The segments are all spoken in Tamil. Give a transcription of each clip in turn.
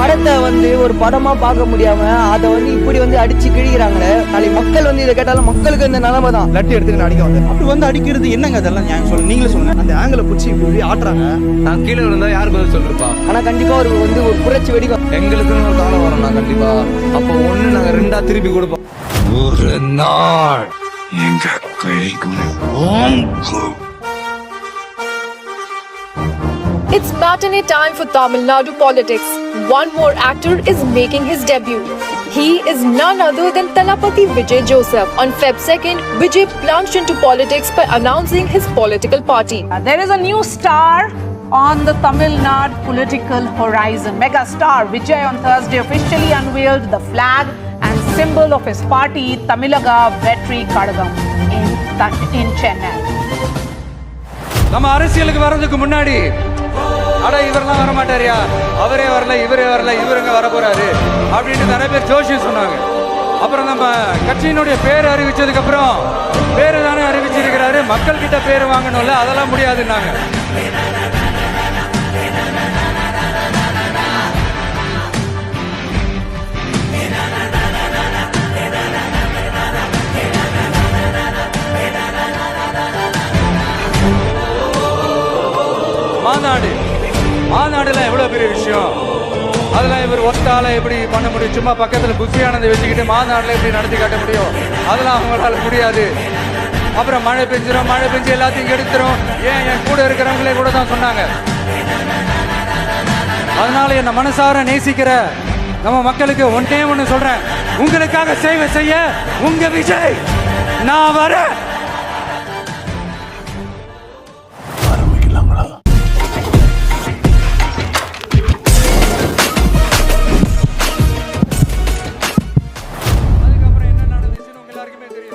படத்தை வந்து ஒரு படமா பார்க்க முடியாம அதை வந்து இப்படி வந்து அடிச்சு கிழிக்கிறாங்களே. நாளைக்கு மக்கள் வந்து இதை கேட்டாலும் மக்களுக்கு இந்த நிலைமை தான். லட்டி எடுத்துக்கிட்டு அடிக்க வந்து அப்படி வந்து அடிக்கிறது என்னங்க? அதெல்லாம் ஞாபகம் சொல்லுங்க, நீங்களே சொல்லுங்க. அந்த ஆங்கில பிடிச்சி இப்படி ஆட்டுறாங்க. நான் கீழே விழுந்தா யார் பதில் சொல்லிருப்பா? ஆனா கண்டிப்பா ஒரு வந்து ஒரு புரட்சி வெடிக்கும். எங்களுக்குன்னு ஒரு காலம் வரும் நான் கண்டிப்பா. அப்போ ஒண்ணு நாங்க ரெண்டா திருப்பி கொடுப்போம். ஒரு நாள் எங்க கைக்குள்ள It's matinee time for Tamil Nadu politics. One more actor is making his debut. He is none other than Thalapathy Vijay Joseph. On Feb 2nd, Vijay plunged into politics by announcing his political party. There is a new star on the Tamil Nadu political horizon. Mega star Vijay on Thursday officially unveiled the flag and symbol of his party, Tamilaga Vetri Kadagam, in Chennai. நம்ம அரசியலுக்கு வர்றதுக்கு முன்னாடி அட இவரெல்லாம் வர மாட்டாரியா, அவரே வரல இவரே வரல இவருங்க வர போறாரு அப்படின்னு நிறைய பேர் ஜோஷியம் சொன்னாங்க. அப்புறம் நம்ம கட்சியினுடைய பேர் அறிவிச்சதுக்கு அப்புறம் பேரு தானே அறிவிச்சிருக்கிறாரு, மக்கள் கிட்ட பேர் வாங்கணும்ல, அதெல்லாம் முடியாதுன்னாங்க. மாநாடுல எவ்வளவு பெரிய விஷயம், அதெல்லாம் இவர் ஒத்தால எப்படி பண்ண முடியும்? சும்மா பக்கத்துல புத்தியானதை வச்சுக்கிட்டு மாநாடுல எப்படி நடத்தி காட்ட முடியும்? அதெல்லாம் அவங்களால முடியாது. அப்புறம் மழை பெஞ்சு எல்லாத்தையும் எடுத்துரும். ஏன் என் கூட இருக்கிறவங்களே கூட தான் சொன்னாங்க. அதனால என்ன மனசார நேசிக்கிற நம்ம மக்களுக்கு ஒன்னே ஒண்ணு சொல்றேன், உங்களுக்காக சேவை செய்ய உங்க விஜய் நான் வரேன்.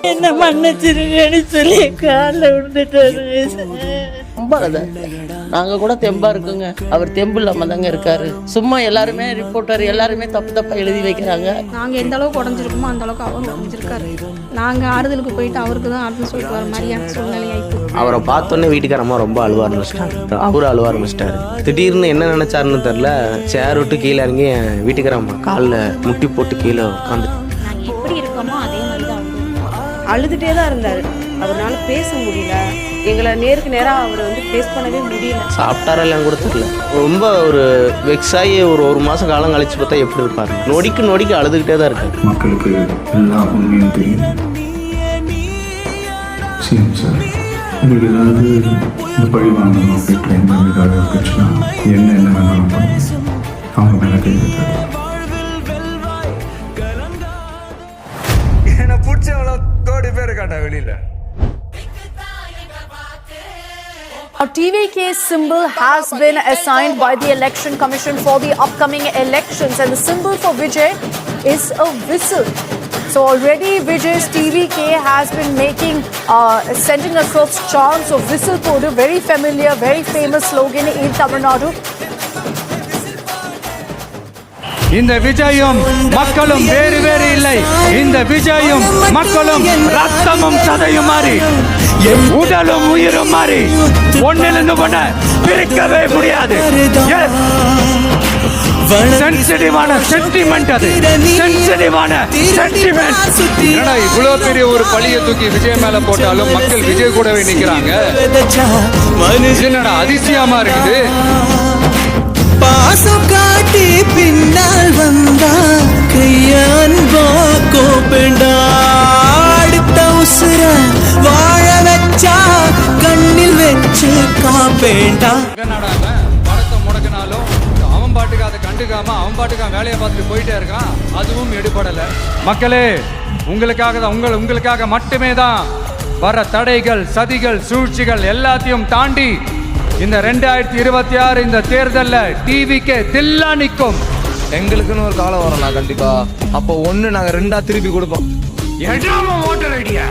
என்ன மன்னிச்சிருங்கன்னு சொல்லி காலில் விழுந்துட்டாரு. ரொம்ப நாங்க கூட தெம்பா இருக்குங்க, அவர் தெம்பு இல்லாம தாங்க இருக்காரு. சும்மா எல்லாருமே ரிப்போர்ட்டர் எல்லாருமே தப்பா எழுதி வைக்கிறாங்க. நாங்க எந்த அளவுக்கு உடஞ்சிருக்கோமோ அந்த அளவுக்கு அவர் உடஞ்சிருக்காரு. நாங்க ஆறுதலுக்கு போயிட்டு அவருக்கு தான் ஆறுதல் சொல்லிட்டு வர மாதிரியான சூழ்நிலை ஆயிடுச்சு. அவரை பார்த்தோன்னே வீட்டுக்காரம்மா ரொம்ப அழுவ ஆரம்பிச்சிட்டாரு. அவரு அழுவ ஆரம்பிச்சிட்டாரு. திடீர்னு என்ன நினைச்சாருன்னு தெரியல, சேர் விட்டு கீழே இறங்கி என் வீட்டுக்காரம்மா காலில் முட்டி போட்டு கீழே உட்காந்து நாங்க எப்படி இருக்கோமோ அதே மாதிரி தான் அழுதுட்டே தான் இருந்தாரு. அவரால் பேச முடியல, எங்களை நேருக்கு நேராக அவரை வந்து பேஸ் பண்ணவே முடியல. சாப்பிட்டாரா இல்லைன்னு கூட தெரியல. ரொம்ப ஒரு வெக்ஸாகி ஒரு மாதம் காலம் கழிச்சு பார்த்தா எப்படி இருப்பாரு? நொடிக்கு அழுதுகிட்டே தான் இருக்கு. மக்களுக்கு எல்லா உண்மையும் தெரியும். சார், உங்களுக்கு ஏதாவது இந்த பழி வாங்கணும் அப்படி ட்ரெயின் பண்ணி ஏதாவது இருந்துச்சுன்னா என்ன வேணாலும் பண்ணுங்க. அவங்க மேலே கை வைத்தாரு. என்ன பிடிச்சவளோ கோடி பேர் காட்டா வெளியில. Our TVK's symbol has been assigned by the Election Commission for the upcoming elections, and the symbol for Vijay is a whistle. So already Vijay's TVK has been sending across chants of whistle code, a very familiar, very famous slogan in Tamil Nadu. இந்த விஜயும் மக்களும் வேறு வேறு இல்லை. இந்த விஜயும் மக்களும் ரத்தமும் சதையும் மாறி உடலும் உயிரும் மாறி ஒன்னிலிருந்து ஒண்ண பிரிக்கவே முடியாது. சென்சிட்டிவான சென்டிமெண்ட், அது சென்சிட்டிவான சென்டிமெண்ட். என்னடா இவ்வளவு பெரிய ஒரு பழிய தூக்கி விஜய் மேல போட்டாலும் மக்கள் விஜய் கூடவே நிக்கிறாங்க. என்னடா அதிசயமா இருக்குது. பாசம் காட்டி பின்னால் வந்தா கையான்பா கோபண்டா, அடுத்த உசுர வாழ வச்சா கண்ணில் வச்சு காப்பேண்டா. படத்தை முடக்கினாலும் அவன் பாட்டுக்கு அதை கண்டுக்காம அவன் பாட்டுக்கு வேலையை பார்த்துட்டு போயிட்டே இருக்கான். அதுவும் எடுபடல. மக்களே, உங்களுக்காக மட்டுமே தான் வர தடைகள், சதிகள், சூழ்ச்சிகள் எல்லாத்தையும் தாண்டி இந்த 2026 இந்த தேர்தல்ல டிவிக்கே தில்லா நிற்கும். எங்களுக்குன்னு ஒரு காலம் வரும் நான் கண்டிப்பா. அப்போ ஒண்ணு நாங்க ரெண்டா திருப்பி கொடுப்போம். Voter idea